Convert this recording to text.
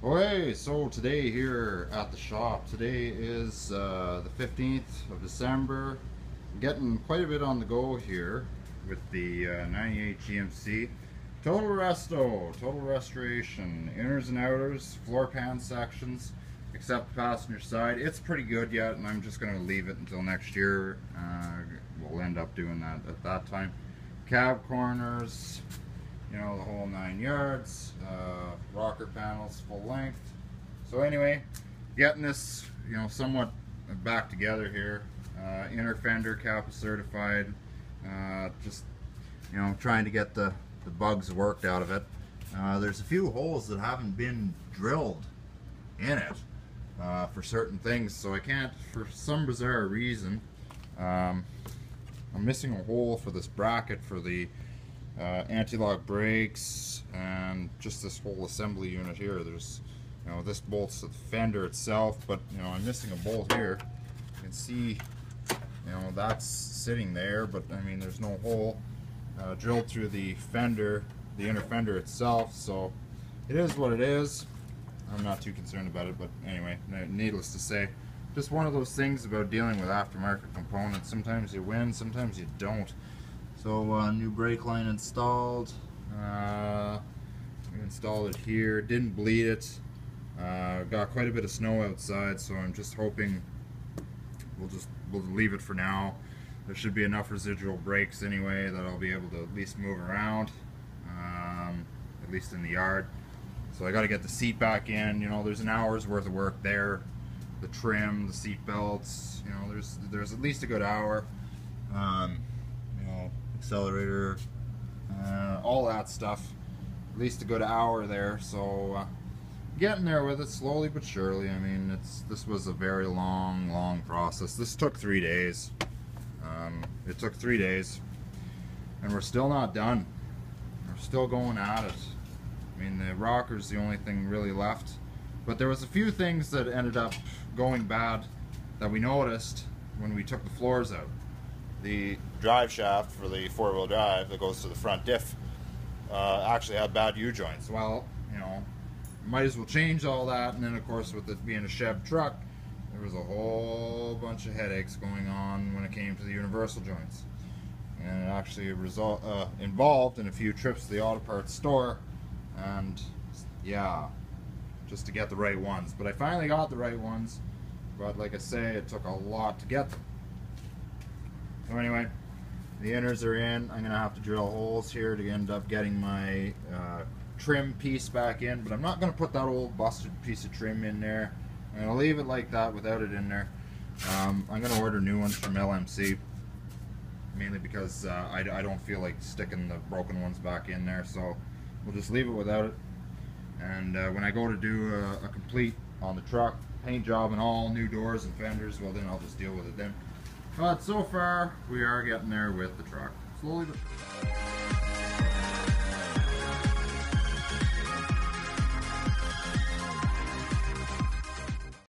Okay, so today here at the shop, today is the 15th of December. I'm getting quite a bit on the go here with the 98 GMC. Total restoration, inners and outers, floor pan sections, except the passenger side. It's pretty good yet, and I'm just going to leave it until next year. We'll end up doing that at that time. Cab corners, you know, the whole 9 yards, rocker panels full length. So anyway, getting this, you know, somewhat back together here. Inner fender CAPA certified. Just, you know, trying to get the bugs worked out of it. There's a few holes that haven't been drilled in it for certain things, so I can't, for some bizarre reason, I'm missing a hole for this bracket for the anti-lock brakes and just this whole assembly unit here. There's, you know, this bolts to the fender itself, but you know, I'm missing a bolt here. You can see, you know, that's sitting there, but I mean, there's no hole drilled through the fender, the inner fender itself. So it is what it is. I'm not too concerned about it, but anyway, needless to say, just one of those things about dealing with aftermarket components. Sometimes you win, sometimes you don't. So new brake line installed. We installed it here. Didn't bleed it. Got quite a bit of snow outside, so I'm just hoping we'll leave it for now. There should be enough residual brakes anyway that I'll be able to at least move around, at least in the yard. So I got to get the seat back in. You know, there's an hour's worth of work there. The trim, the seat belts. You know, there's at least a good hour. You know, accelerator, all that stuff. At least a good hour there. So getting there with it slowly but surely. I mean, this was a very long process. This took 3 days. It took 3 days, and we're still not done. We're still going at it. I mean, the rocker's the only thing really left, but there was a few things that ended up going bad that we noticed when we took the floors out. The drive shaft for the four-wheel drive that goes to the front diff actually had bad U-joints. Well, you know, might as well change all that, and then of course with it being a Chev truck, there was a whole bunch of headaches going on when it came to the universal joints, and it actually involved in a few trips to the auto parts store, and yeah, just to get the right ones. But I finally got the right ones, but like I say, it took a lot to get them. So anyway, the inners are in. I'm gonna have to drill holes here to end up getting my trim piece back in, but I'm not gonna put that old busted piece of trim in there. I'm gonna leave it like that without it in there. I'm gonna order new ones from LMC, mainly because I don't feel like sticking the broken ones back in there, so we'll just leave it without it. And when I go to do a complete on the truck, paint job and all, new doors and fenders, well then I'll just deal with it then. But so far, we are getting there with the truck. Slowly but